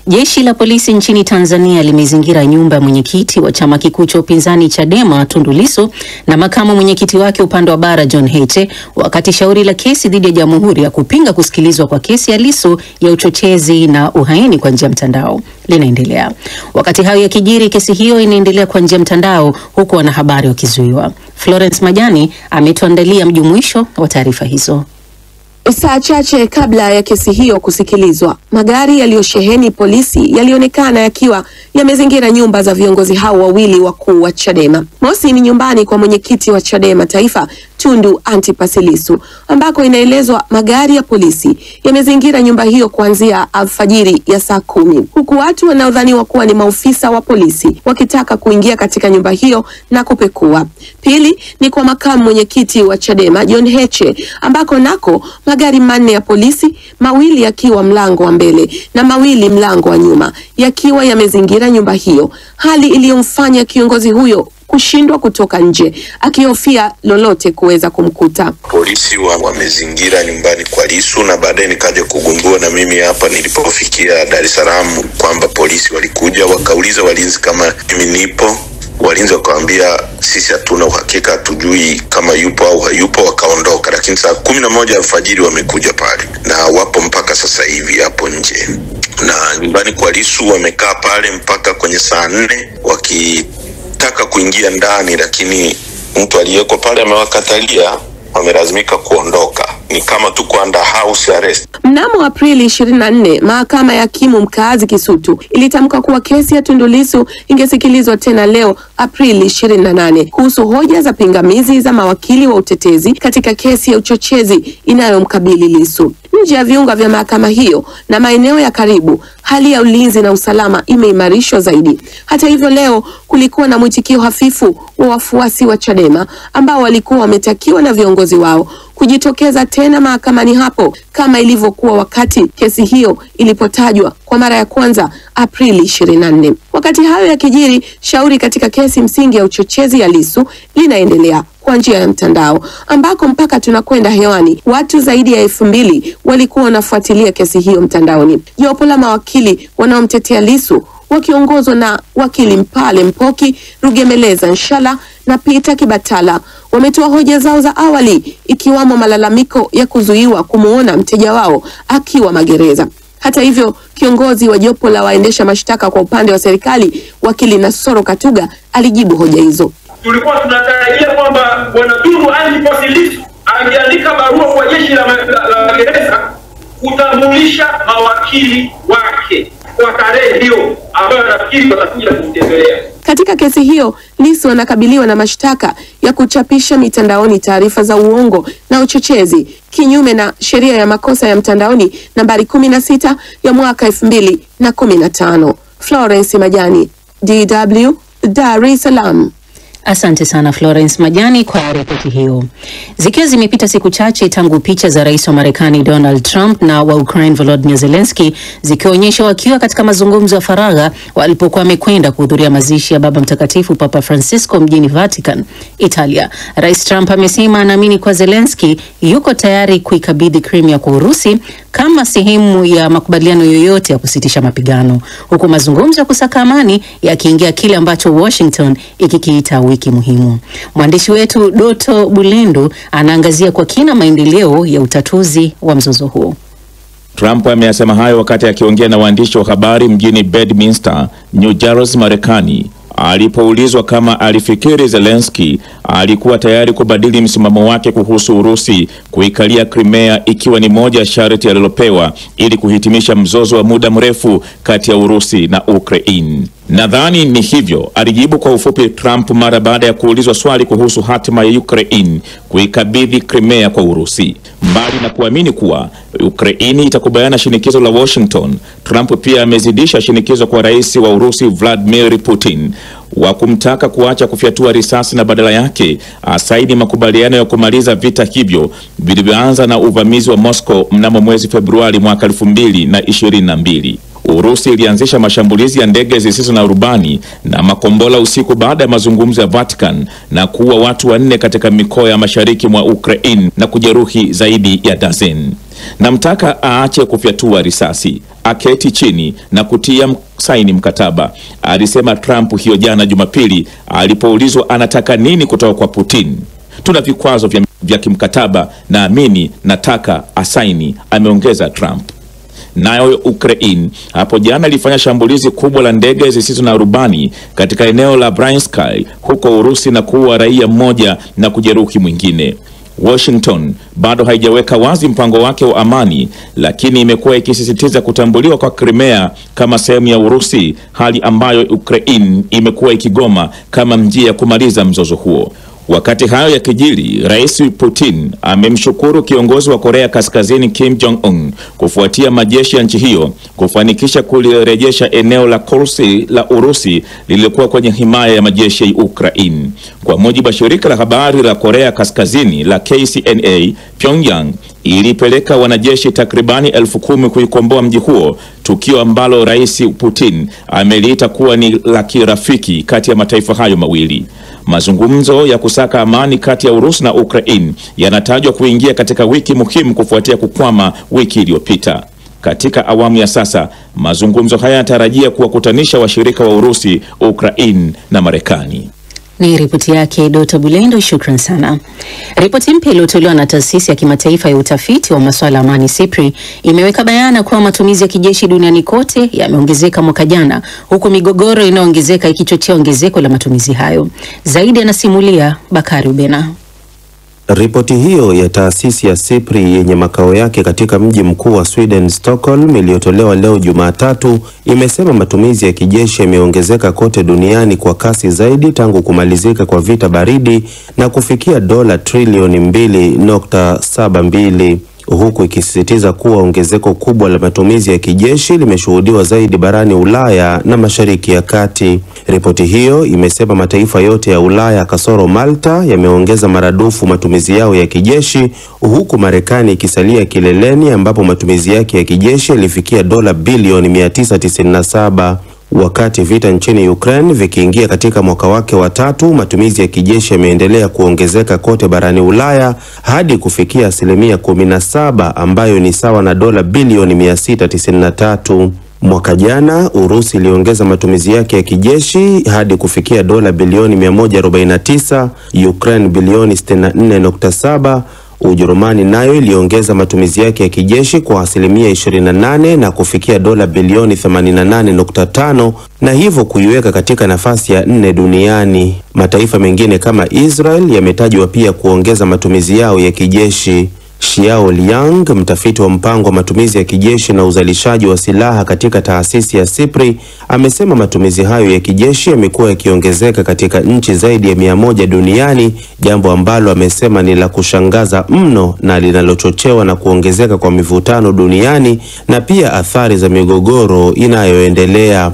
Jeshi la polisi nchini Tanzania limezingira nyumba ya mwenyekiti wa chama kikuu cha upinzani Chadema Tundu Lissu na makamu mwenyekiti wake upande wa bara John Heche, wakati shauri la kesi dhidi ya Jamhuri ya kupinga kusikilizwa kwa kesi ya Lissu ya uchochezi na uhaini kwa njia ya mtandao linaendelea. Wakati hayo yakijiri, kesi hiyo inaendelea kwa njia ya mtandao huku wanahabari wakizuiwa. Florence Majani ametuandalia mjumuisho wa taarifa hizo. Saa chache kabla ya kesi hiyo kusikilizwa, magari yaliyosheheni polisi yalionekana yakiwa yamezingira nyumba za viongozi hao wawili wakuu wa Chadema. Mosi ni nyumbani kwa mwenyekiti wa Chadema Taifa Tundu Antipas Lissu, ambako inaelezwa magari ya polisi yamezingira nyumba hiyo kuanzia alfajiri ya saa 10, huku watu wanaodhaniwa kuwa ni maofisa wa polisi wakitaka kuingia katika nyumba hiyo na kupekua. Pili ni kwa makamu mwenyekiti wa Chadema John Heche, ambako nako magari manne ya polisi, mawili yakiwa mlango wa mbele na mawili mlango wa nyuma, yakiwa yamezingira nyumba hiyo, hali iliyomfanya kiongozi huyo kushindwa kutoka nje akihofia lolote kuweza kumkuta. Polisi wamezingira nyumbani kwa Lissu, na baadaye nikaja kugundua na mimi hapa nilipofikia Dar es Salaam kwamba polisi walikuja wakauliza walinzi kama mimi nipo. Walinzi wakawaambia sisi hatuna uhakika, hatujui kama yupo au hayupo, wakaondoka. Lakini saa 11 alfajiri wamekuja pale na wapo mpaka sasa hivi hapo nje. Na nyumbani kwa Lissu wamekaa pale mpaka kwenye saa 4 wakitaka kuingia ndani, lakini mtu aliyeko pale amewakatalia, wamelazimika kuondoka. Ni kama tuko under house arrest. Mnamo Aprili 24, mahakama ya hakimu mkaazi Kisutu ilitamka kuwa kesi ya Tundu Lissu ingesikilizwa tena leo Aprili 28 kuhusu hoja za pingamizi za mawakili wa utetezi katika kesi ya uchochezi inayomkabili Lissu. Nje ya viunga vya mahakama hiyo na maeneo ya karibu, hali ya ulinzi na usalama imeimarishwa zaidi. Hata hivyo, leo kulikuwa na mwitikio hafifu wa wafuasi wa Chadema ambao walikuwa wametakiwa na viongozi wao kujitokeza tena mahakamani hapo kama ilivyokuwa wakati kesi hiyo ilipotajwa kwa mara ya kwanza Aprili 24. Wakati hayo yakijiri, shauri katika kesi msingi ya uchochezi ya Lissu linaendelea kwa njia ya mtandao, ambako mpaka tunakwenda hewani watu zaidi ya 2000 walikuwa wanafuatilia kesi hiyo mtandaoni. Jopo la mawakili wanaomtetea Lissu wakiongozwa na wakili Mpale Mpoki, Rugemeleza Nshala na Peter Kibatala wametoa hoja zao za awali, ikiwamo malalamiko ya kuzuiwa kumuona mteja wao akiwa magereza. Hata hivyo, kiongozi wa jopo la waendesha mashtaka kwa upande wa serikali, wakili Nasoro Katuga, alijibu hoja hizo. Tulikuwa tunatarajia kwamba bwana Tundu Antipas Lissu angeandika barua kwa jeshi la magereza kutambulisha mawakili wake kwa tarehe hiyo ambayo nafikiri watakuja kumtembelea. Katika kesi hiyo, Lissu anakabiliwa na mashtaka ya kuchapisha mitandaoni taarifa za uongo na uchochezi kinyume na sheria ya makosa ya mtandaoni nambari 16 ya mwaka 2015. Florence Majani, DW, Dar es Salaam. Asante sana Florence Majani kwa ripoti hiyo. Zikiwa zimepita siku chache tangu picha za rais wa Marekani Donald Trump na wa Ukraine Volodymyr Zelensky zikionyesha wakiwa katika mazungumzo ya faragha walipokuwa wamekwenda kuhudhuria mazishi ya Baba Mtakatifu Papa Francisco mjini Vatican, Italia, Rais Trump amesema anaamini kwa Zelensky yuko tayari kuikabidhi Crimea kwa Urusi kama sehemu ya makubaliano yoyote ya kusitisha mapigano, huku mazungumzo ya kusaka amani yakiingia kile ambacho Washington ikikiita wiki muhimu. Mwandishi wetu Doto Bulendu anaangazia kwa kina maendeleo ya utatuzi wa mzozo huo. Trump ameyasema hayo wakati akiongea na waandishi wa habari mjini Bedminster, New Jersey, Marekani, alipoulizwa kama alifikiri Zelensky alikuwa tayari kubadili msimamo wake kuhusu Urusi kuikalia Crimea ikiwa ni moja ya sharti alilopewa ili kuhitimisha mzozo wa muda mrefu kati ya Urusi na Ukraine. Nadhani ni hivyo, alijibu kwa ufupi Trump mara baada ya kuulizwa swali kuhusu hatima ya Ukraine kuikabidhi Crimea kwa Urusi. Mbali na kuamini kuwa Ukraine itakubaliana shinikizo la Washington, Trump pia amezidisha shinikizo kwa rais wa Urusi Vladimir Putin wa kumtaka kuacha kufyatua risasi na badala yake asaini makubaliano ya kumaliza vita hivyo vilivyoanza na uvamizi wa Moscow mnamo mwezi Februari mwaka 2022. Urusi ilianzisha mashambulizi ya ndege zisizo na rubani na makombola usiku baada ya mazungumzo ya Vatican na kuua watu 4 katika mikoa ya mashariki mwa Ukraine na kujeruhi zaidi ya dazeni. Namtaka aache kufyatua risasi, aketi chini na kutia saini mkataba, alisema Trump hiyo jana Jumapili alipoulizwa anataka nini kutoka kwa Putin. Tuna vikwazo vya kimkataba, naamini nataka asaini, ameongeza Trump. Nayo Ukraine hapo jana ilifanya shambulizi kubwa la ndege zisizo na rubani katika eneo la Bryansk huko Urusi na kuua raia mmoja na kujeruhi mwingine. Washington bado haijaweka wazi mpango wake wa amani, lakini imekuwa ikisisitiza kutambuliwa kwa Crimea kama sehemu ya Urusi, hali ambayo Ukraine imekuwa ikigoma kama njia ya kumaliza mzozo huo. Wakati hayo yakijiri, Rais Putin amemshukuru kiongozi wa Korea Kaskazini Kim Jong-un kufuatia majeshi ya nchi hiyo kufanikisha kulirejesha eneo la Kursk la Urusi lililokuwa kwenye himaya ya majeshi ya Ukraine. Kwa mujibu wa shirika la habari la Korea Kaskazini la KCNA, Pyongyang ilipeleka wanajeshi takribani 10,000 kuikomboa mji huo, tukio ambalo Rais Putin ameliita kuwa ni la kirafiki kati ya mataifa hayo mawili. Mazungumzo ya kusaka amani kati ya Urusi na Ukraine yanatajwa kuingia katika wiki muhimu kufuatia kukwama wiki iliyopita. Katika awamu ya sasa, mazungumzo haya yanatarajia kuwakutanisha washirika wa Urusi, Ukraine na Marekani. Ni ripoti yake Dr. Bulendo, shukran sana. Ripoti mpya iliyotolewa na taasisi ya kimataifa ya utafiti wa masuala ya amani SIPRI imeweka bayana kuwa matumizi ya kijeshi duniani kote yameongezeka mwaka jana, huku migogoro inayoongezeka ikichochea ongezeko la matumizi hayo. Zaidi anasimulia Bakari Ubena. Ripoti hiyo ya taasisi ya SIPRI yenye makao yake katika mji mkuu wa Sweden, Stockholm, iliyotolewa leo Jumatatu, imesema matumizi ya kijeshi yameongezeka kote duniani kwa kasi zaidi tangu kumalizika kwa vita baridi na kufikia dola trilioni 2.72, huku ikisisitiza kuwa ongezeko kubwa la matumizi ya kijeshi limeshuhudiwa zaidi barani Ulaya na Mashariki ya Kati. Ripoti hiyo imesema mataifa yote ya Ulaya kasoro Malta yameongeza maradufu matumizi yao ya kijeshi, huku Marekani ikisalia kileleni ambapo matumizi yake ya kijeshi yalifikia dola bilioni 997. Wakati vita nchini Ukraine vikiingia katika mwaka wake wa 3, matumizi ya kijeshi yameendelea kuongezeka kote barani Ulaya hadi kufikia 17%, ambayo ni sawa na dola bilioni 693. Mwaka jana Urusi iliongeza matumizi yake ya kijeshi hadi kufikia dola bilioni 149, Ukraine bilioni 64.7. Ujerumani nayo iliongeza matumizi yake ya kijeshi kwa 28% na kufikia dola bilioni 88.5, na hivyo kuiweka katika nafasi ya 4 duniani. Mataifa mengine kama Israel yametajwa pia kuongeza matumizi yao ya kijeshi. Xiao Liang, mtafiti wa mpango wa matumizi ya kijeshi na uzalishaji wa silaha katika taasisi ya SIPRI, amesema matumizi hayo ya kijeshi yamekuwa yakiongezeka katika nchi zaidi ya 100 duniani, jambo ambalo amesema ni la kushangaza mno na linalochochewa na kuongezeka kwa mivutano duniani na pia athari za migogoro inayoendelea.